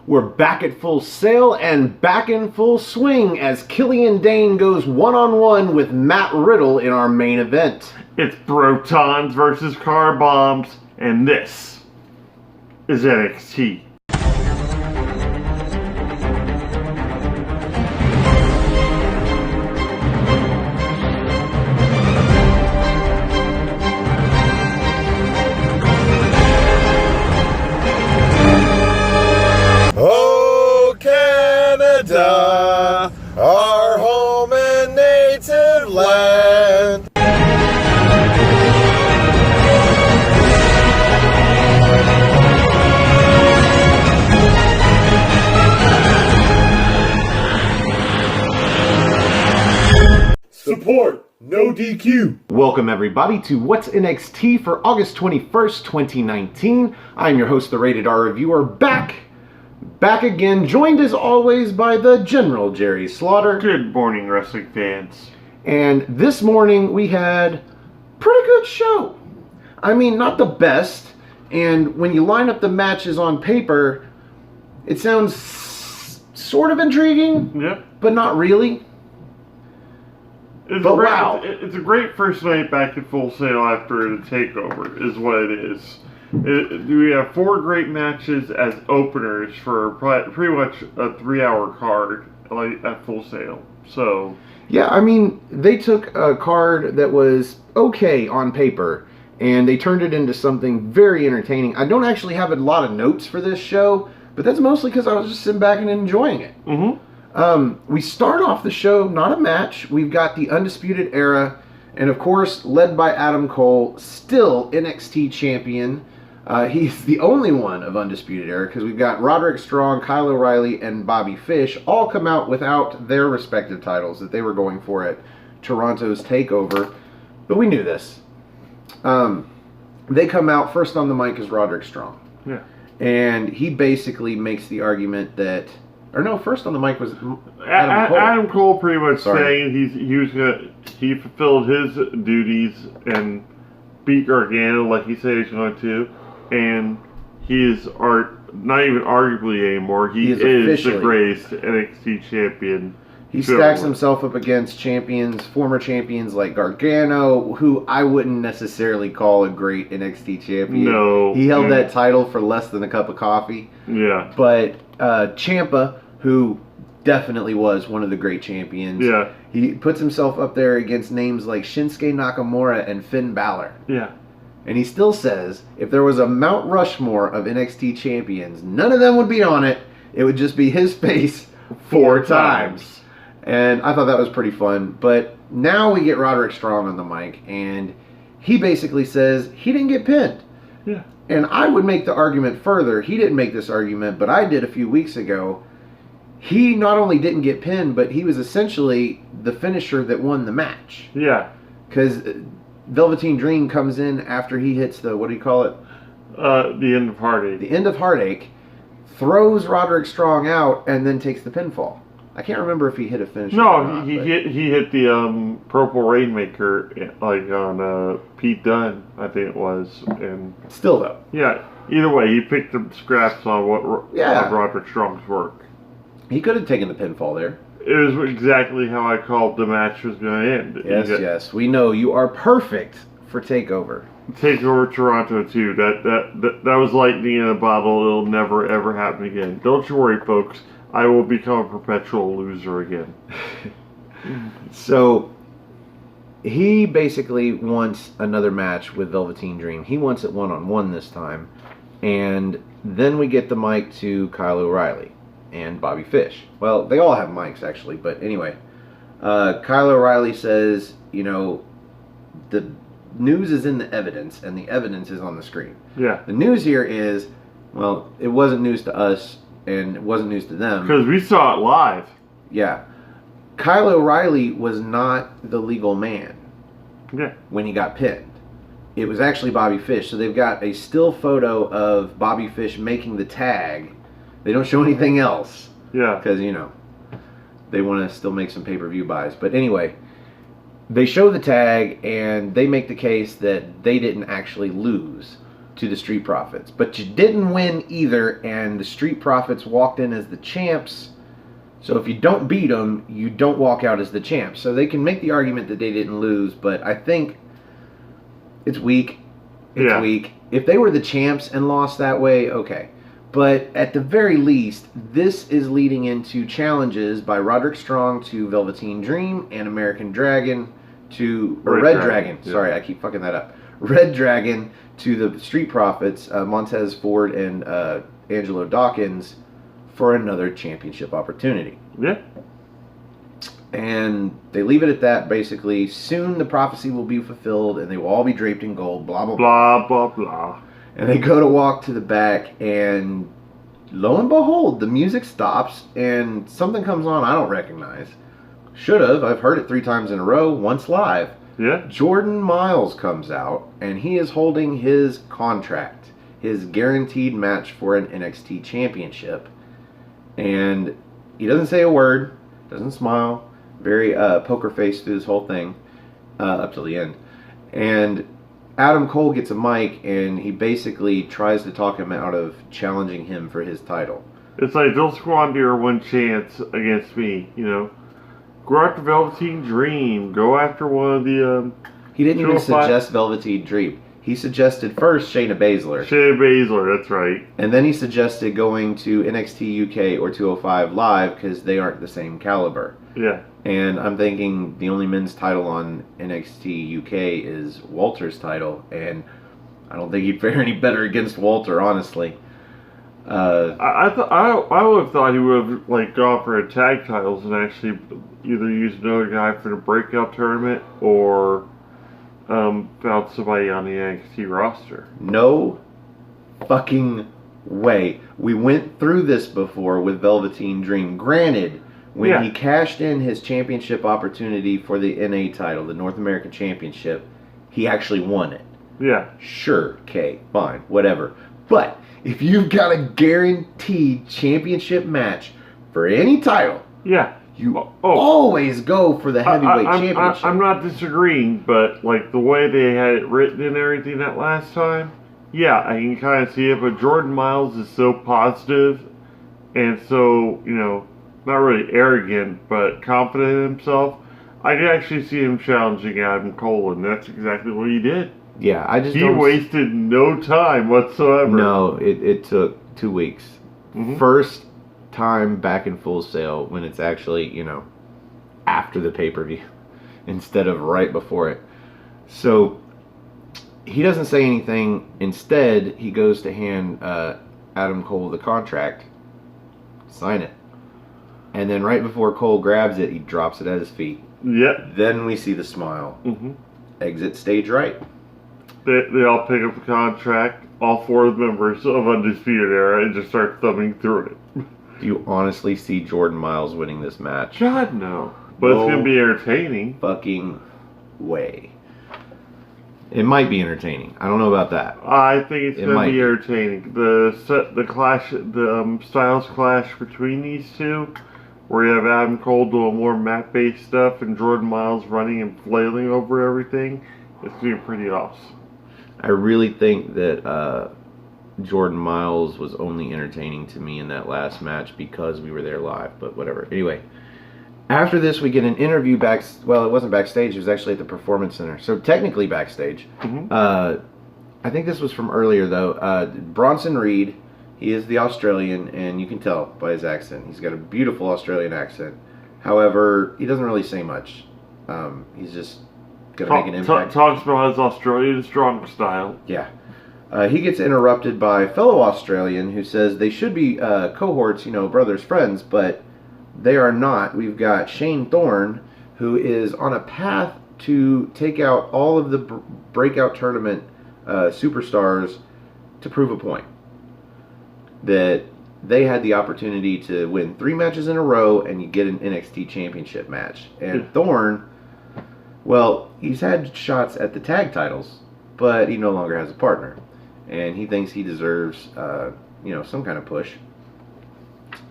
We're back at Full Sail and back in full swing as Killian Dane goes one-on-one with Matt Riddle in our main event. It's Protons versus Car Bombs, and this is NXT. Oh, Canada, our home and native land. Support, no DQ. Welcome everybody to What's NXT for August 21st, 2019. I'm your host, the Rated R Reviewer, back again, joined as always by the General Jerry Slaughter. Good morning, wrestling fans. And this morning we had a pretty good show. I mean, not the best, and when you line up the matches on paper, it sounds sort of intriguing, Yep. but not really. It's But great, wow. It's a great first night back at Full Sail after the TakeOver, is what it is. We have 4 great matches as openers for pretty much a 3-hour card at Full Sail. So Yeah, I mean, they took a card that was okay on paper, and they turned it into something very entertaining. I don't actually have a lot of notes for this show, but that's mostly because I was just sitting back and enjoying it. We start off the show, not a match. We've got the Undisputed Era, and of course, led by Adam Cole, still NXT champion. He's the only one of Undisputed Era because we've got Roderick Strong, Kyle O'Reilly, and Bobby Fish all come out without their respective titles that they were going for at Toronto's TakeOver. But we knew this. They come out, first on the mic is Roderick Strong. yeah. And he basically makes the argument that... Or no, first on the mic was Adam Cole. Adam Cole pretty much Sorry. saying he fulfilled his duties and beat Gargano like he said he's going to, and he is not even arguably anymore. He is the greatest NXT champion. He stacks himself up against former champions like Gargano, who I wouldn't necessarily call a great NXT champion. No. He held that title for less than a cup of coffee. Yeah. But Ciampa, who definitely was one of the great champions, Yeah. he puts himself up there against names like Shinsuke Nakamura and Finn Balor. Yeah. And he still says, if there was a Mount Rushmore of NXT champions, none of them would be on it. It would just be his face 4 times. And I thought that was pretty fun. But now we get Roderick Strong on the mic, and he basically says he didn't get pinned. Yeah. And I would make the argument further. He didn't make this argument, but I did a few weeks ago. He not only didn't get pinned, but he was essentially the finisher that won the match. Yeah. Because Velveteen Dream comes in after he hits the, what do you call it? The end of Heartache. The end of Heartache, throws Roderick Strong out, and then takes the pinfall. I can't remember if he hit a finish. No, he hit the Purple Rainmaker like on Pete Dunne, I think it was, and Still though. yeah. Either way, he picked the scraps on on Roderick Strong's work. He could have taken the pinfall there. It was exactly how I called the match was going to end. Yes. We know you are perfect for TakeOver. TakeOver Toronto too. That was lightning in a bottle. It'll never ever happen again. Don't you worry, folks. I will become a perpetual loser again. So, he basically wants another match with Velveteen Dream. He wants it one-on-one this time. And then we get the mic to Kyle O'Reilly and Bobby Fish. Well, they all have mics, actually. But anyway, Kyle O'Reilly says, you know, the news is in the evidence, and the evidence is on the screen. Yeah. The news here is, well, it wasn't news to us, and it wasn't news to them. Because we saw it live. Yeah. Kyle O'Reilly was not the legal man when he got pinned. It was actually Bobby Fish. So they've got a still photo of Bobby Fish making the tag. They don't show anything else. Yeah. Because, you know, they want to still make some pay-per-view buys. But anyway, they show the tag, and they make the case that they didn't actually lose. to the Street Profits. But you didn't win either, and the Street Profits walked in as the champs. So if you don't beat them, you don't walk out as the champs. So they can make the argument that they didn't lose, but I think it's weak. It's weak. If they were the champs and lost that way, okay. But at the very least, this is leading into challenges by Roderick Strong to Velveteen Dream and American Dragon to... Or Red Dragon. Yeah. Sorry, I keep fucking that up. Red Dragon to the Street Profits, Montez Ford and Angelo Dawkins for another championship opportunity. Yeah. And they leave it at that, basically. Soon the prophecy will be fulfilled, and they will all be draped in gold, blah, blah, blah. Blah, blah, blah. And they go to walk to the back, and lo and behold, the music stops, and something comes on I don't recognize. Should have. I've heard it 3 times in a row, once live. Yeah. Jordan Miles comes out, and he is holding his contract, his guaranteed match for an NXT championship. And he doesn't say a word, doesn't smile, very poker face through this whole thing, up till the end. And Adam Cole gets a mic, and he basically tries to talk him out of challenging him for his title. It's like, don't squander your one chance against me, you know. Go after Velveteen Dream. Go after one of the... he didn't even suggest Velveteen Dream. He suggested first Shayna Baszler. Shayna Baszler, that's right. And then he suggested going to NXT UK or 205 Live because they aren't the same caliber. Yeah. And I'm thinking the only men's title on NXT UK is Walter's title, and I don't think he'd fare any better against Walter, honestly. I would have thought he would have like gone for a tag titles and actually either used another guy for the breakout tournament or found somebody on the NXT roster. No fucking way. We went through this before with Velveteen Dream. Granted, when he cashed in his championship opportunity for the NA title, the North American Championship, he actually won it. Yeah. Sure, okay, fine, whatever. But if you've got a guaranteed championship match for any title, you always go for the heavyweight championship. I'm not disagreeing, but like the way they had it written and everything that last time, I can kind of see it. But Jordan Miles is so positive and so, you know, not really arrogant, but confident in himself. I could actually see him challenging Adam Cole, and that's exactly what he did. Yeah, he wasted no time whatsoever. No, it took 2 weeks. Mm-hmm. First time back in Full Sail when it's actually, you know, after the pay-per-view instead of right before it. So he doesn't say anything. Instead, he goes to hand Adam Cole the contract. Sign it. And then right before Cole grabs it, he drops it at his feet. Yep. Then we see the smile. Mm-hmm. Exit stage right. They all pick up the contract, all 4 of the members of Undisputed Era, and just start thumbing through it. Do you honestly see Jordan Miles winning this match? God, no. But it's going to be entertaining. Fucking way. It might be entertaining. I don't know about that. I think it's going to be entertaining. The clash, the styles clash between these two, where you have Adam Cole doing more mat-based stuff and Jordan Miles running and flailing over everything, it's going to be pretty awesome. I really think that Jordan Miles was only entertaining to me in that last match because we were there live, but whatever. Anyway, after this we get an interview well, it wasn't backstage, it was actually at the Performance Center. So technically backstage. Mm-hmm. I think this was from earlier though. Bronson Reed, he is the Australian, and you can tell by his accent. He's got a beautiful Australian accent. However, he doesn't really say much. He's just going to make an impact. Talks about his Australian strong style. Yeah. He gets interrupted by a fellow Australian who says they should be cohorts, you know, brothers, friends, but they are not. We've got Shane Thorne, who is on a path to take out all of the breakout tournament superstars to prove a point. That they had the opportunity to win 3 matches in a row and you get an NXT championship match. And Thorne, well, he's had shots at the tag titles, but he no longer has a partner. And he thinks he deserves, you know, some kind of push.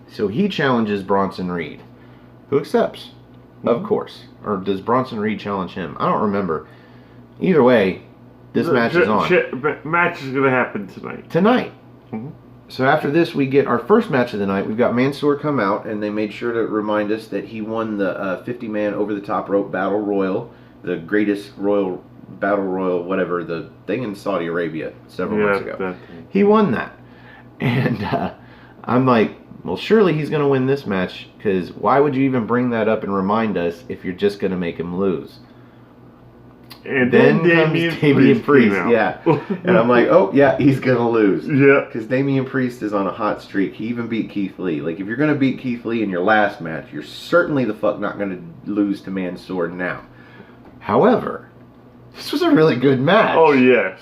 So he challenges Bronson Reed, who accepts, of course. Or does Bronson Reed challenge him? I don't remember. Either way, this match is on. Match is going to happen tonight. Tonight. Mm-hmm. So after this, we get our first match of the night. We've got Mansoor come out, and they made sure to remind us that he won the 50-man over-the-top rope battle royal, the greatest royal battle royal, whatever, the thing in Saudi Arabia several months ago. He won that. And I'm like, well, surely he's going to win this match, because why would you even bring that up and remind us if you're just going to make him lose? And then comes Damian Priest, yeah. And I'm like, oh, yeah, he's going to lose. Yeah. Because Damian Priest is on a hot streak. He even beat Keith Lee. Like, if you're going to beat Keith Lee in your last match, you're certainly the fuck not going to lose to Mansoor now. However, this was a really good match. Oh, yes.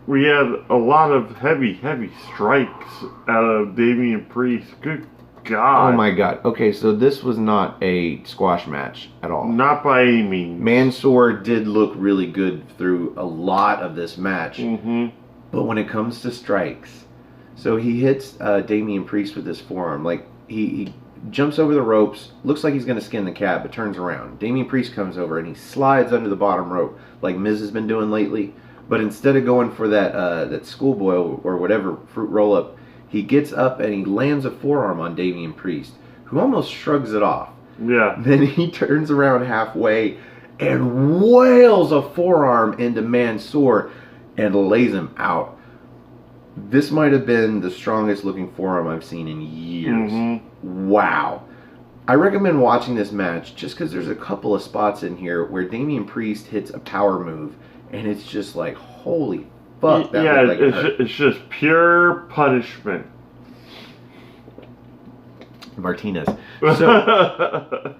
We had a lot of heavy strikes out of Damian Priest. Good God. Oh my God. Okay, so this was not a squash match at all. Not by any means. Mansoor did look really good through a lot of this match. Mm-hmm. But when it comes to strikes, so he hits Damian Priest with his forearm. Like, he jumps over the ropes, looks like he's going to skin the cat, but turns around. Damian Priest comes over and he slides under the bottom rope like Miz has been doing lately. But instead of going for that schoolboy or whatever fruit roll-up, he gets up and he lands a forearm on Damian Priest, who almost shrugs it off. Yeah. Then he turns around halfway and wails a forearm into Mansoor and lays him out. This might have been the strongest looking forearm I've seen in years. Mm-hmm. Wow. I recommend watching this match just because there's a couple of spots in here where Damian Priest hits a power move and it's just like, holy fuck. That yeah, like it's just pure punishment. Martinez. So,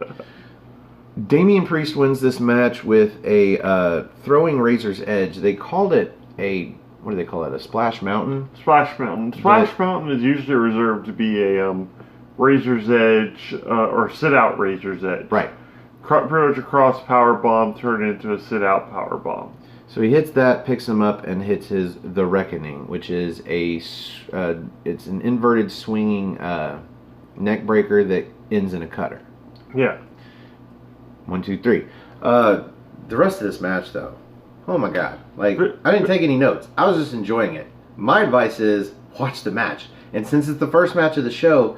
Damian Priest wins this match with a throwing Razor's Edge. They called it a, what do they call it, a Splash Mountain? Splash Mountain. Splash Mountain is usually reserved to be a Razor's Edge or sit-out Razor's Edge. Right. Pretty much a cross power bomb turned into a sit-out power bomb. So he hits that, picks him up, and hits his The Reckoning, which is it's an inverted swinging neck breaker that ends in a cutter. Yeah. 1, 2, 3. The rest of this match, though, oh my God. Like, I didn't take any notes. I was just enjoying it. My advice is watch the match. And since it's the first match of the show,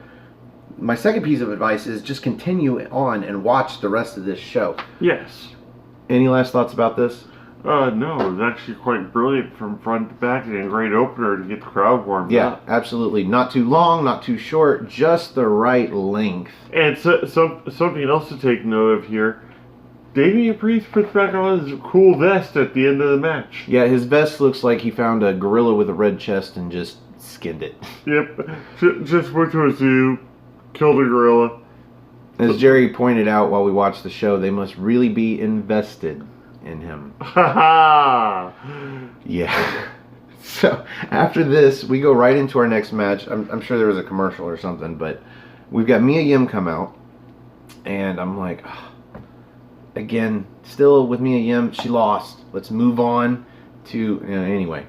my second piece of advice is just continue on and watch the rest of this show. Yes. Any last thoughts about this? No, it was actually quite brilliant from front to back and a great opener to get the crowd warmed up. Yeah, absolutely. Not too long, not too short, just the right length. And something else to take note of here. Damian Priest puts back on his cool vest at the end of the match. Yeah, his vest looks like he found a gorilla with a red chest and just skinned it. Yep, just went to a zoo, killed a gorilla. As Jerry pointed out while we watched the show, they must really be invested in him. Ha Yeah. So after this, we go right into our next match. I'm sure there was a commercial or something, but we've got Mia Yim come out, and I'm like, oh, again, still with Mia Yim, she lost. Let's move on to anyway.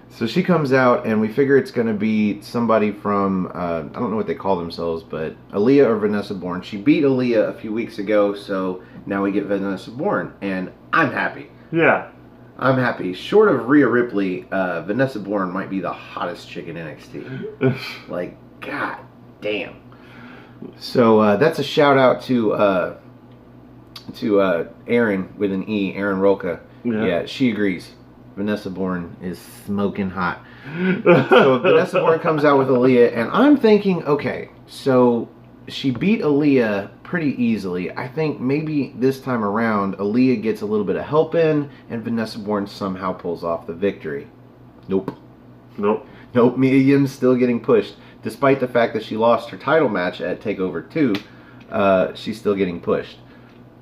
So she comes out, and we figure it's going to be somebody from, I don't know what they call themselves, but Aaliyah or Vanessa Bourne. She beat Aaliyah a few weeks ago, so now we get Vanessa Bourne, and I'm happy. Yeah. I'm happy. Short of Rhea Ripley, Vanessa Bourne might be the hottest chick in NXT. Like, god damn. So that's a shout out to Aaron with an E, Aaron Roca. Yeah, she agrees. Vanessa Bourne is smoking hot. So Vanessa Bourne comes out with Aaliyah, and I'm thinking, okay, so she beat Aaliyah pretty easily. I think maybe this time around, Aaliyah gets a little bit of help in, and Vanessa Bourne somehow pulls off the victory. Nope. Mia Yim's still getting pushed. Despite the fact that she lost her title match at TakeOver 2, she's still getting pushed.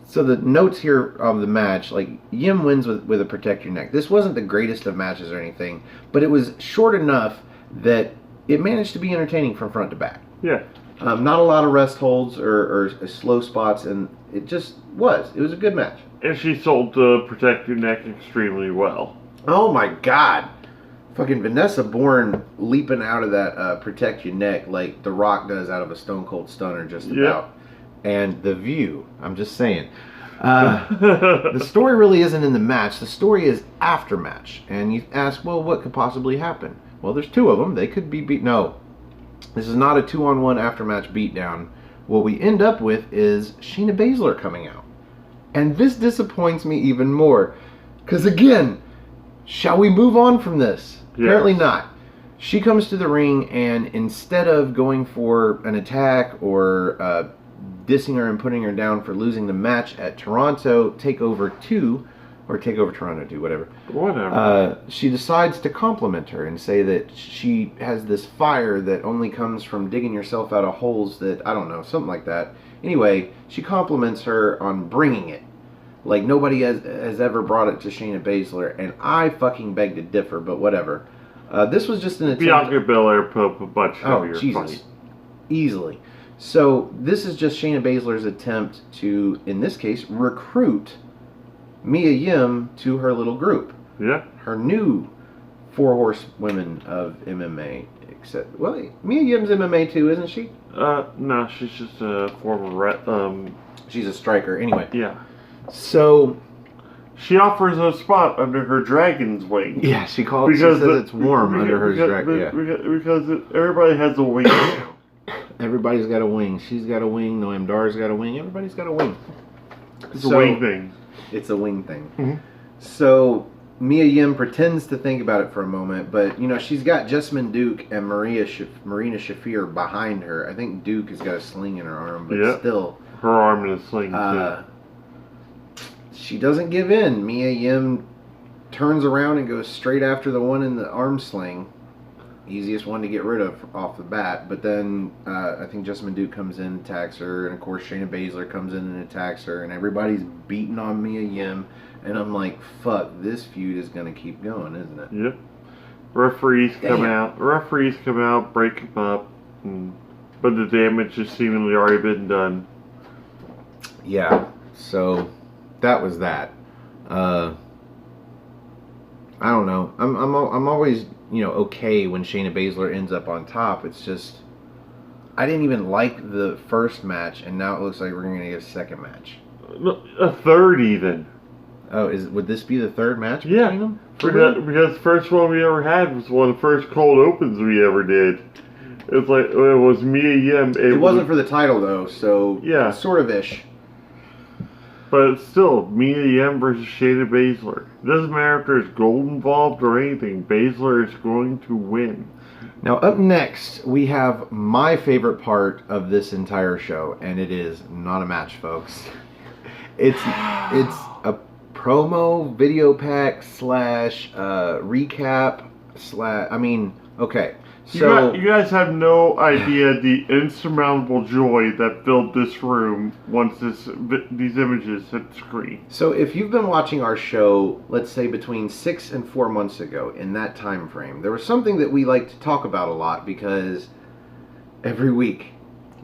So the notes here of the match, like, Yim wins with a protect your neck. This wasn't the greatest of matches or anything, but it was short enough that it managed to be entertaining from front to back. Yeah. Not a lot of rest holds or slow spots, and it just was. It was a good match. And she sold the protect your neck extremely well. Oh my god. Fucking Vanessa Bourne leaping out of that protect your neck like The Rock does out of a Stone Cold Stunner just about. And the view, I'm just saying. The story really isn't in the match. The story is after match. And you ask, well, what could possibly happen? Well, there's two of them. They could be beat. No, this is not a 2-on-1 after match beatdown. What we end up with is Shayna Baszler coming out. And this disappoints me even more. Because again, shall we move on from this? Yes. Apparently not. She comes to the ring, and instead of going for an attack or dissing her and putting her down for losing the match at Toronto TakeOver 2, or TakeOver Toronto 2, whatever. She decides to compliment her and say that she has this fire that only comes from digging yourself out of holes that, I don't know, something like that. Anyway, she compliments her on bringing it. Like nobody has ever brought it to Shayna Baszler, and I fucking beg to differ, but whatever. This was just an attempt. Bianca Belair put up a bunch of your Jesus. fight. Easily. So this is just Shayna Baszler's attempt to, in this case, recruit Mia Yim to her little group. Yeah. Her new 4 horsewomen of MMA. Except, well, Mia Yim's MMA too, isn't she? No, she's just a former She's a striker. Anyway. Yeah. So she offers a spot under her dragon's wing. Yeah, she says it's warm under her dragon. Yeah. Because everybody has a wing now. Everybody's got a wing. She's got a wing. Noam Dar's got a wing. Everybody's got a wing. It's a wing thing. It's a wing thing. Mm-hmm. So Mia Yim pretends to think about it for a moment, but she's got Jessamine Duke and Marina Shafir behind her. I think Duke has got a sling in her arm, but still, her arm in a sling too. She doesn't give in. Mia Yim turns around and goes straight after the one in the arm sling. Easiest one to get rid of off the bat. But then I think Jessamine Duke comes in and attacks her. And of course Shayna Baszler comes in and attacks her. And everybody's beating on Mia Yim. And I'm like, fuck, this feud is going to keep going, isn't it? Yep. Referees come out, break them up. But the damage has seemingly already been done. Yeah. So that was that. I don't know. I'm always okay when Shayna Baszler ends up on top. It's just I didn't even like the first match, and now it looks like we're going to get a second match. A third even. Oh, would this be the third match between them? Because the first one we ever had was one of the first cold opens we ever did. It's like it was Mia Yim. It wasn't for the title though, so yeah, sort of ish. But it's still Mia Yim versus Shayna Baszler. It doesn't matter if there's gold involved or anything. Baszler is going to win. Now up next, we have my favorite part of this entire show, and it is not a match, folks. It's a promo video pack / recap / okay. So you guys have no idea the insurmountable joy that filled this room once these images hit the screen. So if you've been watching our show, let's say between 6 and 4 months ago, in that time frame, there was something that we like to talk about a lot because every week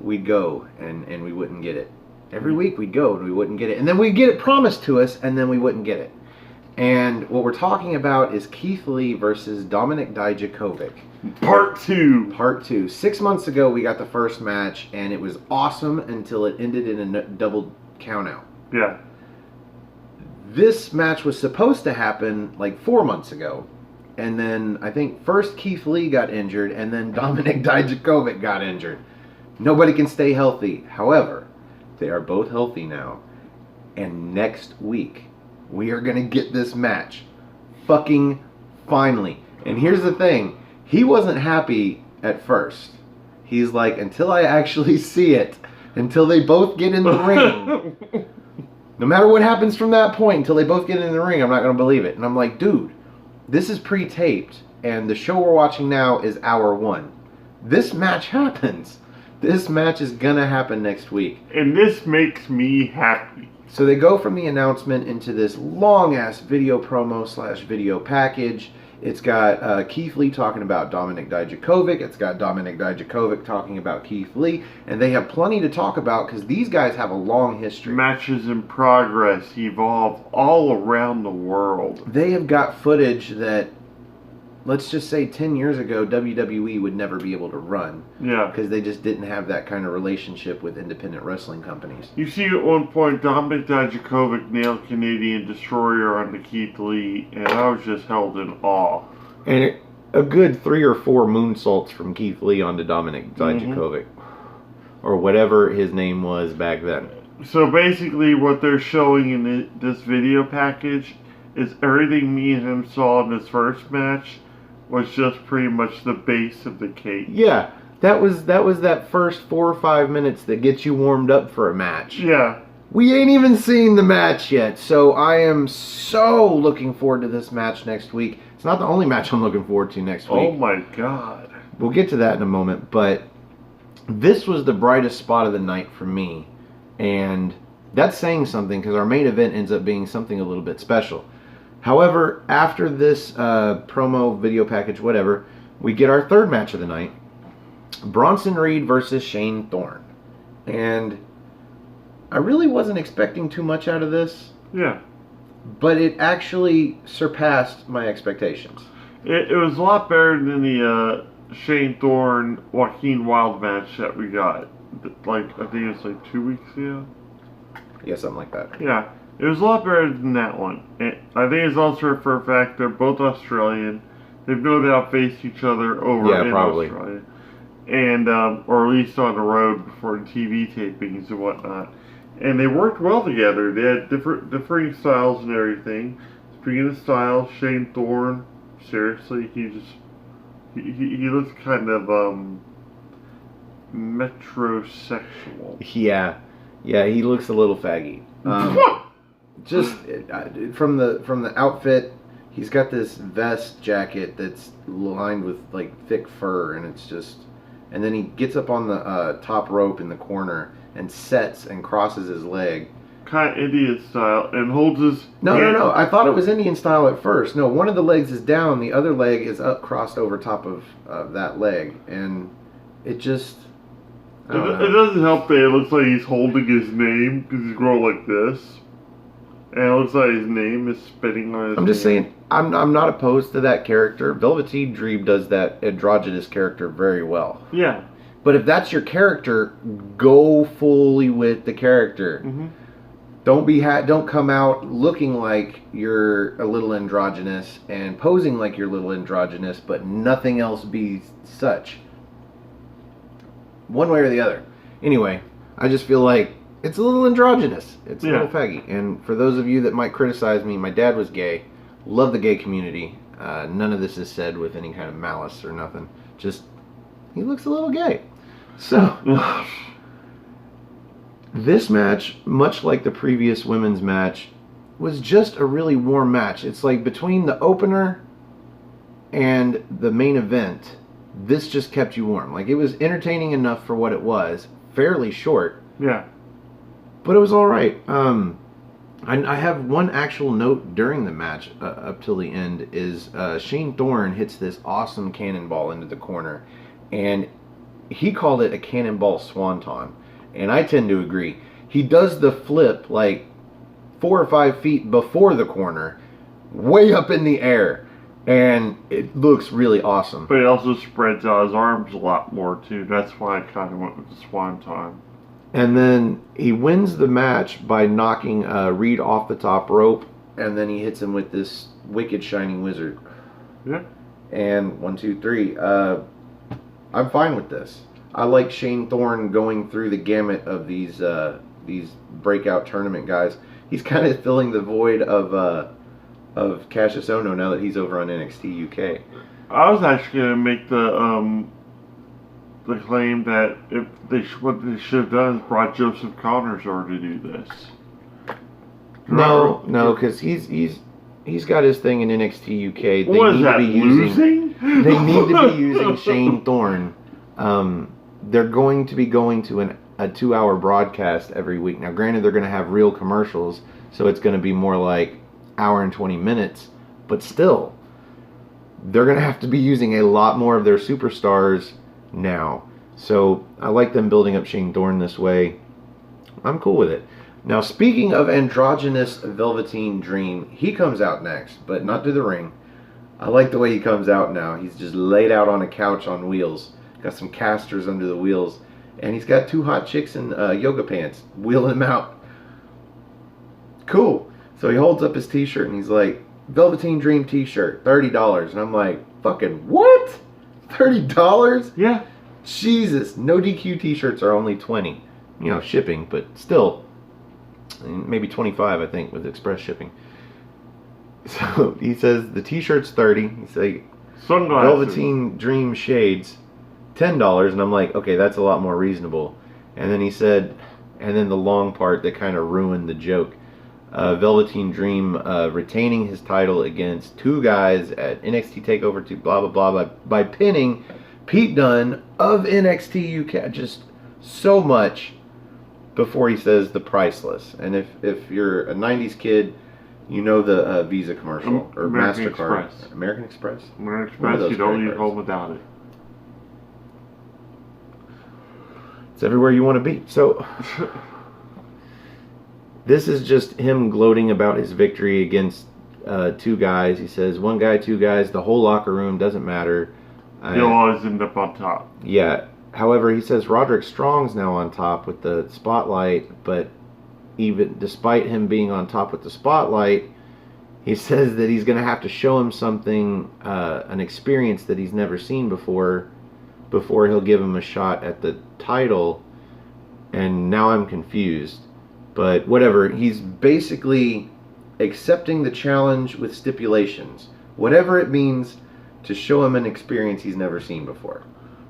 we'd go and we wouldn't get it. Every week we'd go and we wouldn't get it. And then we'd get it promised to us and then we wouldn't get it. And what we're talking about is Keith Lee versus Dominik Dijakovic. Part 2. Part 2. 6 months ago we got the first match and it was awesome until it ended in a double count out. Yeah. This match was supposed to happen like 4 months ago. And then I think first Keith Lee got injured and then Dominik Dijakovic got injured. Nobody can stay healthy. However, they are both healthy now. And next week we are going to get this match. Fucking finally. And here's the thing. He wasn't happy at first. He's like, until I actually see it, until they both get in the ring, no matter what happens from that point, until they both get in the ring, I'm not going to believe it. And I'm like, dude, this is pre-taped, and the show we're watching now is hour 1. This match happens. This match is going to happen next week. And this makes me happy. So they go from the announcement into this long-ass video promo / video package. It's got Keith Lee talking about Dominik Dijakovic. It's got Dominik Dijakovic talking about Keith Lee. And they have plenty to talk about because these guys have a long history. Matches in progress evolve all around the world. They have got footage that let's just say 10 years ago, WWE would never be able to run. Yeah. Because they just didn't have that kind of relationship with independent wrestling companies. You see, at one point, Dominic Dijakovic nailed Canadian Destroyer onto Keith Lee, and I was just held in awe. And a good 3 or 4 moonsaults from Keith Lee onto Dominic Dijakovic. Or whatever his name was back then. So basically what they're showing in this video package is everything me and him saw in his first match was just pretty much the base of the cake. Yeah, that was that first 4 or 5 minutes that gets you warmed up for a match. Yeah. We ain't even seen the match yet, so I am so looking forward to this match next week. It's not the only match I'm looking forward to next week. Oh my god. We'll get to that in a moment, but this was the brightest spot of the night for me. And that's saying something because our main event ends up being something a little bit special. However, after this promo, video package, whatever, we get our third match of the night. Bronson Reed versus Shane Thorne. And I really wasn't expecting too much out of this. Yeah. But it actually surpassed my expectations. It was a lot better than the Shane Thorne, Joaquin Wilde match that we got. Like, I think it was like 2 weeks ago. Yeah, something like that. Yeah, it was a lot better than that one. And I think it's also for a fact they're both Australian. They've no doubt faced each other over in probably. Australia. And, or at least on the road before TV tapings and whatnot. And they worked well together. They had differing styles and everything. Speaking of style, Shane Thorne, seriously, he looks kind of, metrosexual. Yeah, he looks a little faggy. Just from the outfit, he's got this vest jacket that's lined with like thick fur, and it's just. And then he gets up on the top rope in the corner and sets and crosses his leg. Kind of Indian style, and holds his. No. I thought it was Indian style at first. No, one of the legs is down, the other leg is up, crossed over top of that leg, and it just. It doesn't help that it looks like he's holding his name because he's growing like this. And it looks like his name is spitting on his I'm just saying, I'm not opposed to that character. Velveteen Dream does that androgynous character very well. Yeah. But if that's your character, go fully with the character. Mm-hmm. Don't come out looking like you're a little androgynous and posing like you're a little androgynous, but nothing else be such. One way or the other. Anyway, I just feel like it's a little androgynous. It's a little faggy. And for those of you that might criticize me, my dad was gay. Love the gay community. None of this is said with any kind of malice or nothing. Just, he looks a little gay. So, this match, much like the previous women's match, was just a really warm match. It's like between the opener and the main event, this just kept you warm. Like, it was entertaining enough for what it was. Fairly short. Yeah. But it was alright. I have one actual note during the match up till the end is Shane Thorne hits this awesome cannonball into the corner. And he called it a cannonball swanton. And I tend to agree. He does the flip like 4 or 5 feet before the corner, way up in the air. And it looks really awesome. But he also spreads out his arms a lot more, too. That's why I kind of went with the swanton. And then he wins the match by knocking Reed off the top rope. And then he hits him with this wicked shining wizard. Yeah. And 1, 2, 3. I'm fine with this. I like Shane Thorne going through the gamut of these breakout tournament guys. He's kind of filling the void of Cassius Ohno now that he's over on NXT UK. I was actually going to make the claim that what they should have done is brought Joseph Connors over to do this. No, because he's got his thing in NXT UK. What is that, losing? They need to be using Shane Thorne. They're going to be going to a 2-hour broadcast every week. Now, granted, they're going to have real commercials, so it's going to be more like hour and 20 minutes. But still, they're going to have to be using a lot more of their superstars now. So I like them building up Shane Thorne this way. I'm cool with it. Now, speaking of androgynous Velveteen Dream, he comes out next, but not to the ring. I like the way he comes out now. He's just laid out on a couch on wheels. Got some casters under the wheels. And he's got 2 hot chicks in yoga pants wheeling him out. Cool. So he holds up his t-shirt and he's like, Velveteen Dream t-shirt, $30. And I'm like, fucking what? $30? Yeah. Jesus. No DQ t-shirts are only $20. You know, shipping, but still. Maybe $25, I think, with express shipping. So he says the t-shirt's $30. He's like, Sunglasses. Velveteen Dream shades, $10. And I'm like, okay, that's a lot more reasonable. And then he said, and then the long part that kind of ruined the joke. Velveteen Dream retaining his title against 2 guys at NXT TakeOver to blah blah blah by pinning Pete Dunne of NXT UK. Just so much before he says the priceless. And if you're a 90s kid, you know the Visa commercial or American MasterCard. Express. American Express? American Express, you don't leave home without it. It's everywhere you want to be. So this is just him gloating about his victory against 2 guys. He says, 1 guy, 2 guys, the whole locker room, doesn't matter. You'll always end up on top. Yeah. However, he says Roderick Strong's now on top with the spotlight, but even despite him being on top with the spotlight, he says that he's going to have to show him something, an experience that he's never seen before he'll give him a shot at the title. And now I'm confused. But whatever, he's basically accepting the challenge with stipulations. Whatever it means to show him an experience he's never seen before.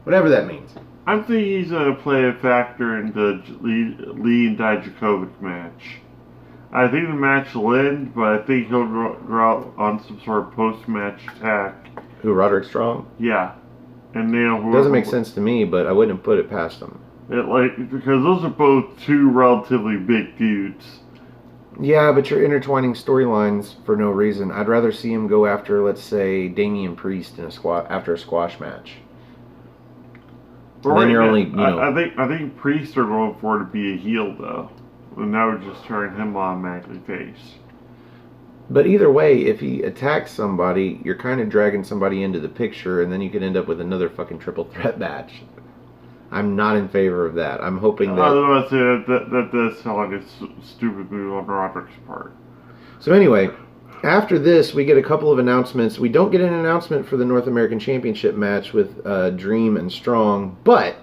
Whatever that means. I think he's going to play a factor in the Lee and Dijakovic match. I think the match will end, but I think he'll go out on some sort of post-match attack. Who, Roderick Strong? Yeah. And nail Doesn't make sense to me, but I wouldn't put it past him. Because those are both 2 relatively big dudes. Yeah, but you're intertwining storylines for no reason. I'd rather see him go after, let's say, Damian Priest in after a squash match. Right, then you're only, you know. I think Priest are going for to be a heel though, and that would just turn him automatically face. But either way, if he attacks somebody, you're kind of dragging somebody into the picture, and then you could end up with another fucking triple threat match. I'm not in favor of that. I'm hoping that. I was going to say that does sound like a stupid move on Roderick's part. So anyway, after this, we get a couple of announcements. We don't get an announcement for the North American Championship match with Dream and Strong, but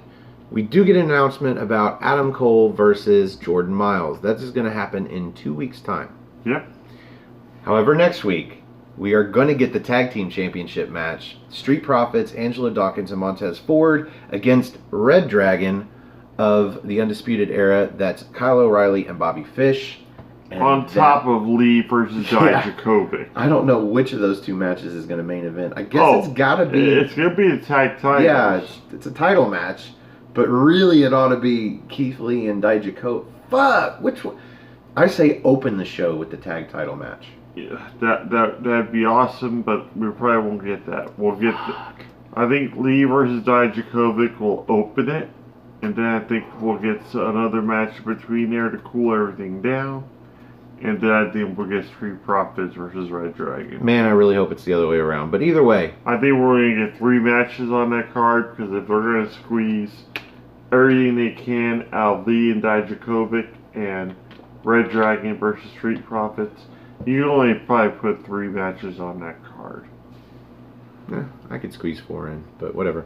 we do get an announcement about Adam Cole versus Jordan Miles. That is going to happen in 2 weeks' time. Yep. However, next week, we are going to get the Tag Team Championship match. Street Profits, Angelo Dawkins, and Montez Ford against Red Dragon of the Undisputed Era. That's Kyle O'Reilly and Bobby Fish. And on top of Lee versus Dijakovic. I don't know which of those 2 matches is going to main event. I guess it's got to be... It's going to be the tag title. Yeah, it's a title match. But really, it ought to be Keith Lee and Dijakovic. Fuck! Which one? I say open the show with the tag title match. Yeah, that'd be awesome, but we probably won't get that. We'll get I think Lee versus Dijakovic will open it, and then I think we'll get another match between there to cool everything down, and then I think we'll get Street Profits versus Red Dragon. Man, I really hope it's the other way around, but either way. I think we're going to get 3 matches on that card, because if they're going to squeeze everything they can out of Lee and Dijakovic and Red Dragon versus Street Profits, you can only probably put 3 matches on that card. Yeah, I could squeeze 4 in, but whatever.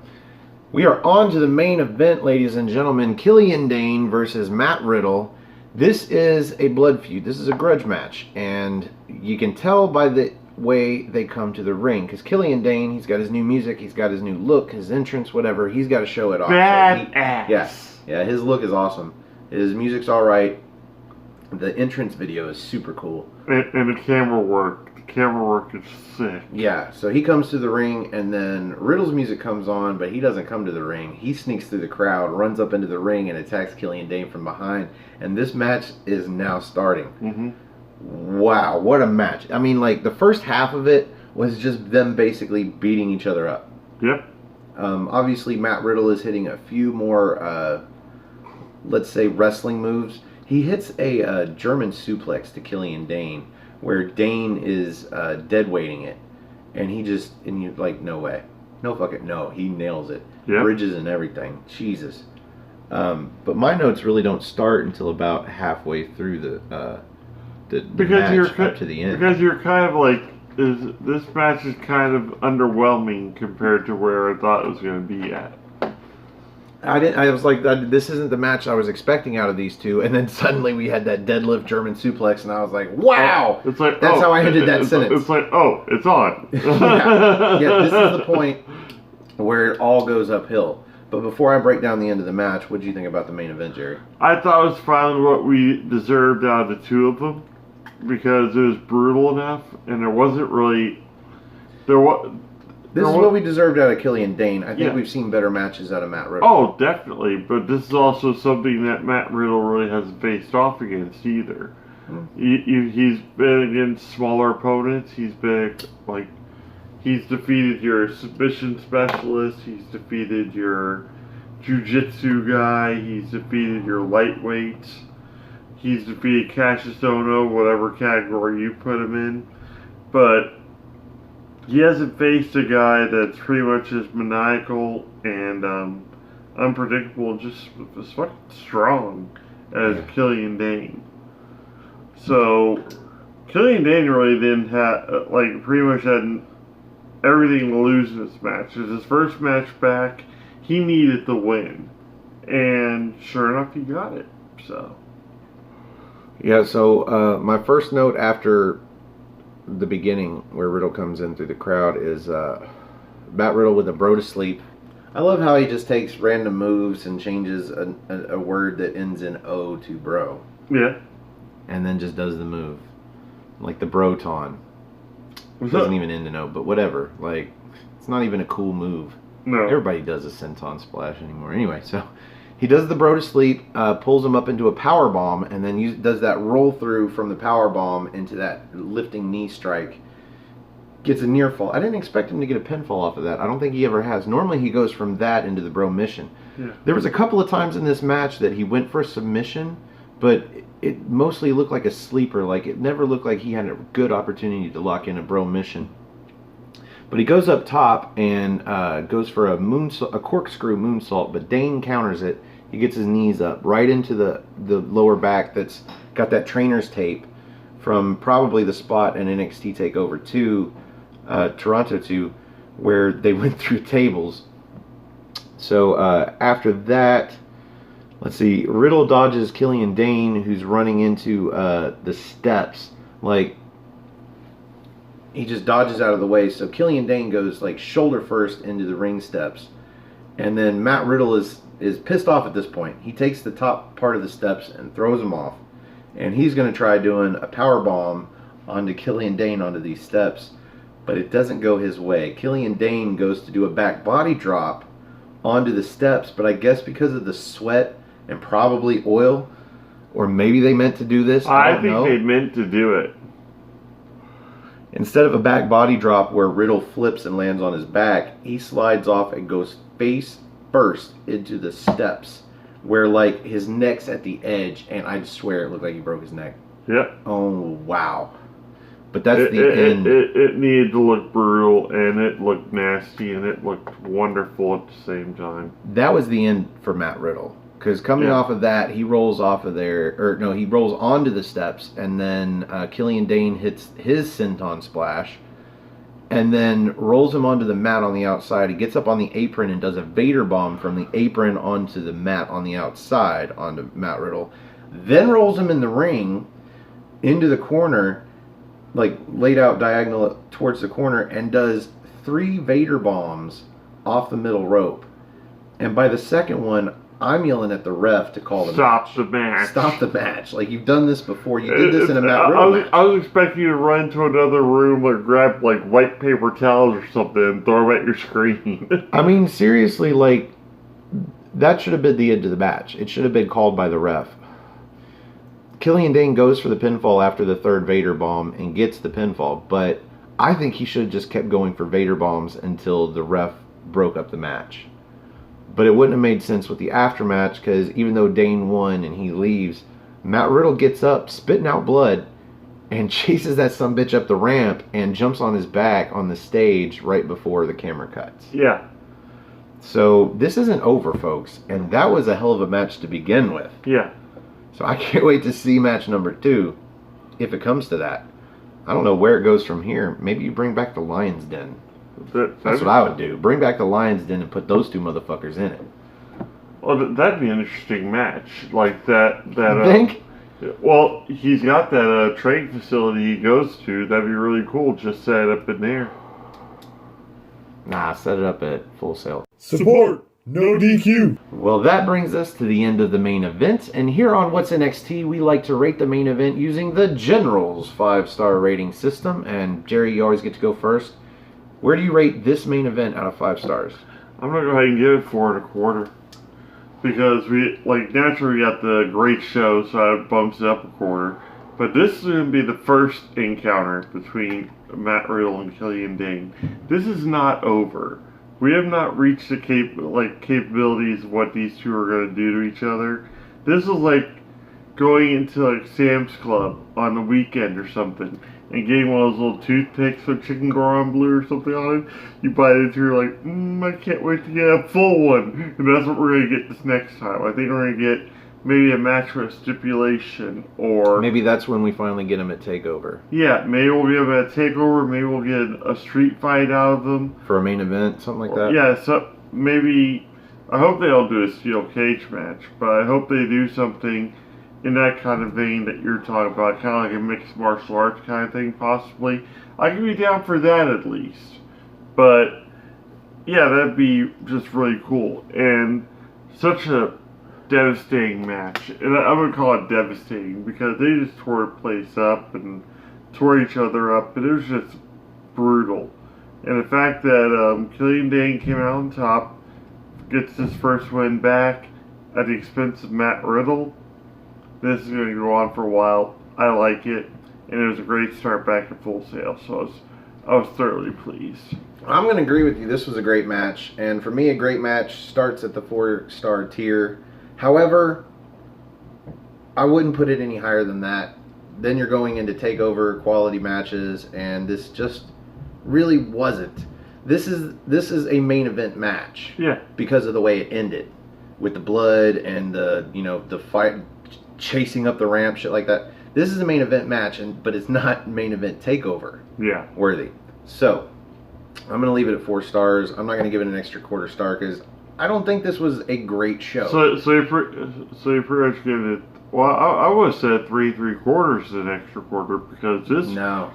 We are on to the main event, ladies and gentlemen. Killian Dane versus Matt Riddle. This is a blood feud. This is a grudge match, and you can tell by the way they come to the ring. Because Killian Dane, he's got his new music, he's got his new look, his entrance, whatever. He's got to show it off. Badass. Yeah, his look is awesome. His music's all right. The entrance video is super cool. And the camera work. The camera work is sick. Yeah, so he comes to the ring, and then Riddle's music comes on, but he doesn't come to the ring. He sneaks through the crowd, runs up into the ring, and attacks Killian Dane from behind. And this match is now starting. Mm-hmm. Wow, what a match. I mean, like, the first half of it was just them basically beating each other up. Yep. Obviously, Matt Riddle is hitting a few more, let's say, wrestling moves. He hits a German suplex to Killian Dane, where Dane is deadweighting it. and you're like, no way, no fucking no, he nails it. Yep. Bridges and everything, Jesus. But my notes really don't start until about halfway through the match up to the end. Because you're kind of like, this match is kind of underwhelming compared to where I thought it was going to be at. I was like, this isn't the match I was expecting out of these two, and then suddenly we had that deadlift German suplex, and I was like, wow! It's like, that's how I ended that sentence. It's like, oh, it's on. yeah, this is the point where it all goes uphill. But before I break down the end of the match, what did you think about the main event, Jerry? I thought it was finally what we deserved out of the two of them, because it was brutal enough, and there wasn't really... This is what we deserved out of Killian Dane. I think we've seen better matches out of Matt Riddle. Oh, definitely. But this is also something that Matt Riddle really hasn't faced off against either. He's been against smaller opponents. He's been, like... He's defeated your submission specialist. He's defeated your jiu-jitsu guy. He's defeated your lightweights. He's defeated Cassius Ohno, whatever category you put him in. But he hasn't faced a guy that's pretty much as maniacal and unpredictable and just as fucking strong as Killian Dane. So, Killian Dane really didn't have, pretty much had everything to lose in this match. It was his first match back. He needed the win. And sure enough, he got it. So. Yeah, so my first note after the beginning, where Riddle comes in through the crowd, is Matt Riddle with a bro to sleep. I love how he just takes random moves and changes a word that ends in O to bro. Yeah. And then just does the move. Like the Broton. It doesn't even end in O, but whatever. Like, it's not even a cool move. No. Everybody does a senton splash anymore. Anyway, so he does the bro to sleep, pulls him up into a power bomb, and then does that roll through from the power bomb into that lifting knee strike. Gets a near fall. I didn't expect him to get a pinfall off of that. I don't think he ever has. Normally he goes from that into the bro mission. Yeah. There was a couple of times in this match that he went for a submission, but it mostly looked like a sleeper. Like, it never looked like he had a good opportunity to lock in a bro mission. But he goes up top and goes for a corkscrew moonsault, but Dane counters it. He gets his knees up right into the lower back that's got that trainer's tape from probably the spot in NXT TakeOver Toronto 2, where they went through tables. So after that, let's see, Riddle dodges Killian Dane, who's running into the steps. Like, he just dodges out of the way. So Killian Dane goes like shoulder first into the ring steps. And then Matt Riddle is pissed off at this point. He takes the top part of the steps and throws him off. And he's going to try doing a power bomb onto Killian Dane onto these steps. But it doesn't go his way. Killian Dane goes to do a back body drop onto the steps. But I guess because of the sweat and probably oil, or maybe they meant to do this. I think they meant to do it. Instead of a back body drop where Riddle flips and lands on his back, he slides off and goes face first into the steps, where like his neck's at the edge, and I swear it looked like he broke his neck. Yeah. Oh wow! But that's the end. It needed to look brutal, and it looked nasty, and it looked wonderful at the same time. That was the end for Matt Riddle. Because coming off of that, he rolls off of there, he rolls onto the steps, and then Killian Dane hits his senton splash, and then rolls him onto the mat on the outside. He gets up on the apron and does a Vader bomb from the apron onto the mat on the outside onto Matt Riddle. Then rolls him in the ring into the corner, like laid out diagonal towards the corner, and does 3 Vader bombs off the middle rope. And by the second one, I'm yelling at the ref to call the match. Stop the match. Stop the match. Like, you've done this before. You did this in a Matt Riddle match. I was expecting you to run into another room or grab, like, white paper towels or something and throw them at your screen. I mean, seriously, like, that should have been the end of the match. It should have been called by the ref. Killian Dane goes for the pinfall after the 3rd Vader bomb and gets the pinfall, but I think he should have just kept going for Vader bombs until the ref broke up the match. But it wouldn't have made sense with the aftermatch, because even though Dane won and he leaves, Matt Riddle gets up, spitting out blood, and chases that sumbitch up the ramp and jumps on his back on the stage right before the camera cuts. Yeah. So this isn't over, folks, and that was a hell of a match to begin with. Yeah. So I can't wait to see match number 2, if it comes to that. I don't know where it goes from here. Maybe you bring back the Lion's Den. That's what I would do. Bring back the Lion's Den and put those 2 motherfuckers in it. Well, that'd be an interesting match. Like that. You think? Well, he's got that training facility he goes to. That'd be really cool. Just set it up in there. Nah, set it up at Full Sail. Support, no DQ. Well, that brings us to the end of the main event, and here on What's NXT, we like to rate the main event using the General's 5-star rating system. And Jerry, you always get to go first. Where do you rate this main event out of 5 stars? I'm gonna go ahead and give it 4 1/4 because naturally we got the great show, so it bumps it up a quarter. But this is gonna be the first encounter between Matt Riddle and Killian Dane. This is not over. We have not reached the capabilities of what these two are going to do to each other. This is like going into Sam's Club on the weekend or something and getting one of those little toothpicks with chicken Gordon Bleu or something on it. You bite into it, you're like, I can't wait to get a full one. And that's what we're going to get this next time. I think we're going to get maybe a match with a stipulation, or maybe that's when we finally get him at TakeOver. Yeah, maybe we'll get him at TakeOver. Maybe we'll get a street fight out of them for a main event, something like that. Yeah, so maybe I hope they don't do a steel cage match, but I hope they do something in that kind of vein that you're talking about, kind of like a mixed martial arts kind of thing, possibly. I could be down for that at least, but yeah, that'd be just really cool and such a devastating match, and I'm gonna call it devastating because they just tore the place up and tore each other up, and it was just brutal. And the fact that Killian Dane came out on top, gets his first win back at the expense of Matt Riddle, this is gonna go on for a while. I like it, and it was a great start back at Full Sail, so I was thoroughly pleased. I'm gonna agree with you. This was a great match, and for me, a great match starts at the 4-star tier. However, I wouldn't put it any higher than that. Then you're going into TakeOver quality matches, and this just really wasn't. This is a main event match. Yeah. Because of the way it ended, with the blood and the fight, chasing up the ramp, shit like that. This is a main event match, but it's not main event TakeOver. Yeah. Worthy. So I'm gonna leave it at 4 stars. I'm not gonna give it an extra quarter star because I don't think this was a great show. So you're pretty much giving it. Well, I would have said 3 3/4 an extra quarter because this,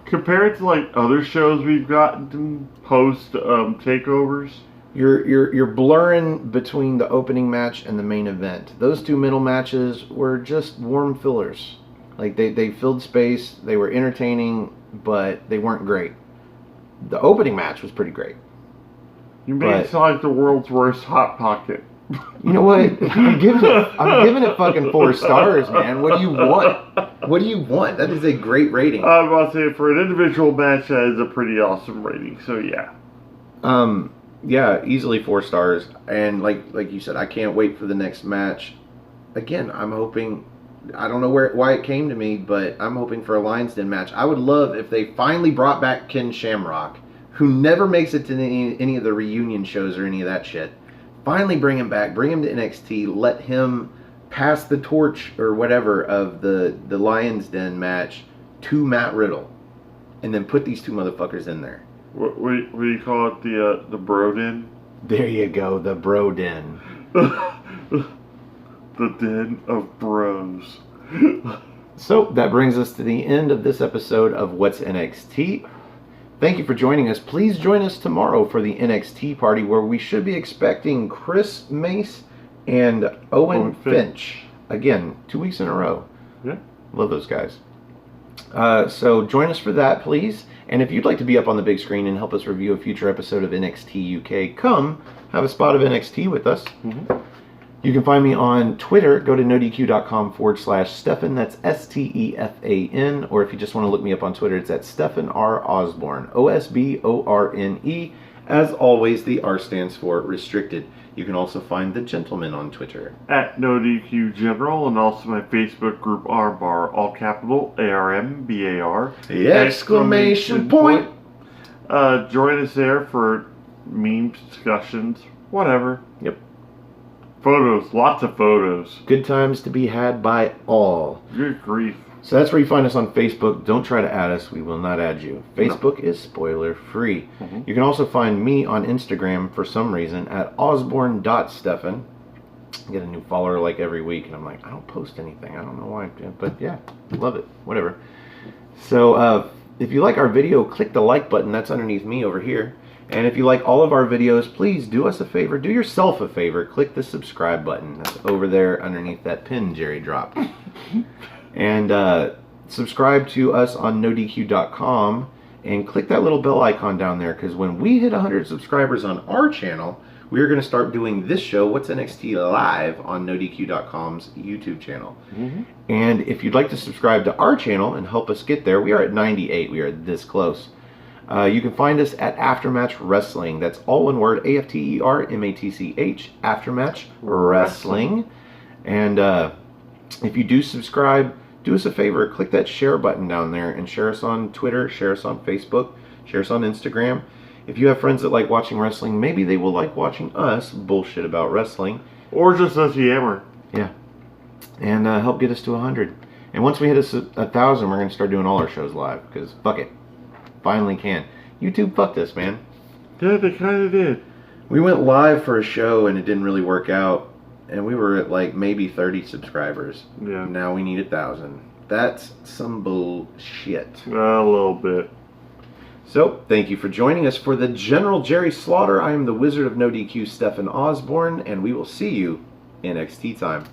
compared to other shows we've gotten post takeovers, you're blurring between the opening match and the main event. Those 2 middle matches were just warm fillers. They filled space. They were entertaining, but they weren't great. The opening match was pretty great. You made it sound like the world's worst Hot Pocket. You know what? I'm giving it fucking 4 stars, man. What do you want? What do you want? That is a great rating. I'm about to say, for an individual match, that is a pretty awesome rating. So yeah. Yeah, easily 4 stars. And like you said, I can't wait for the next match. Again, I'm hoping. I don't know why it came to me, but I'm hoping for a Lions Den match. I would love if they finally brought back Ken Shamrock, who never makes it to any of the reunion shows or any of that shit. Finally bring him back, bring him to NXT, let him pass the torch or whatever of the Lions Den match to Matt Riddle, and then put these 2 motherfuckers in there. What do you call it? The Bro Den? There you go, the Bro Den. The Den of Bros. So that brings us to the end of this episode of What's NXT. Thank you for joining us. Please join us tomorrow for the NXT party, where we should be expecting Chris Mace and Owen Finch. Again, 2 weeks in a row. Yeah. Love those guys. So join us for that, please. And if you'd like to be up on the big screen and help us review a future episode of NXT UK, come have a spot of NXT with us. Mm-hmm. You can find me on Twitter. Go to nodq.com/Stefan. That's STEFAN. Or if you just want to look me up on Twitter, it's at Stefan R. Osborne. OSBORNE. As always, the R stands for restricted. You can also find the gentleman on Twitter. At NoDQ General, and also my Facebook group Armbar, all capital ARMBAR. Exclamation point! Join us there for memes, discussions, whatever. Yep. Photos, lots of photos. Good times to be had by all. Good grief. So that's where you find us on Facebook. Don't try to add us. We will not add you. Facebook is spoiler free. Mm-hmm. You can also find me on Instagram for some reason at osborne.stefan. I get a new follower like every week, and I'm like, I don't post anything. I don't know why. But yeah, love it. Whatever. So if you like our video, click the like button. That's underneath me over here. And if you like all of our videos, please do us a favor. Do yourself a favor. Click the subscribe button. That's over there underneath that pin Jerry dropped. And subscribe to us on NoDQ.com and click that little bell icon down there, because when we hit 100 subscribers on our channel, we are going to start doing this show, What's NXT Live, on NoDQ.com's YouTube channel. Mm-hmm. And if you'd like to subscribe to our channel and help us get there, we are at 98. We are this close. You can find us at Aftermatch Wrestling. That's all one word, AFTERMATCH, Aftermatch Wrestling. And if you do subscribe, do us a favor, click that share button down there and share us on Twitter, share us on Facebook, share us on Instagram. If you have friends that like watching wrestling, maybe they will like watching us bullshit about wrestling. Or just us yammer. Yeah. And help get us to 100. And once we hit 1,000, we're going to start doing all our shows live, because fuck it. Finally can. YouTube fucked us, man. Yeah, they kind of did. We went live for a show and it didn't really work out. And we were at like maybe 30 subscribers. Yeah. Now we need 1,000. That's some bullshit. A little bit. So, thank you for joining us for the General Jerry Slaughter. I am the Wizard of No DQ, Stefan Osborne, and we will see you in NXT time.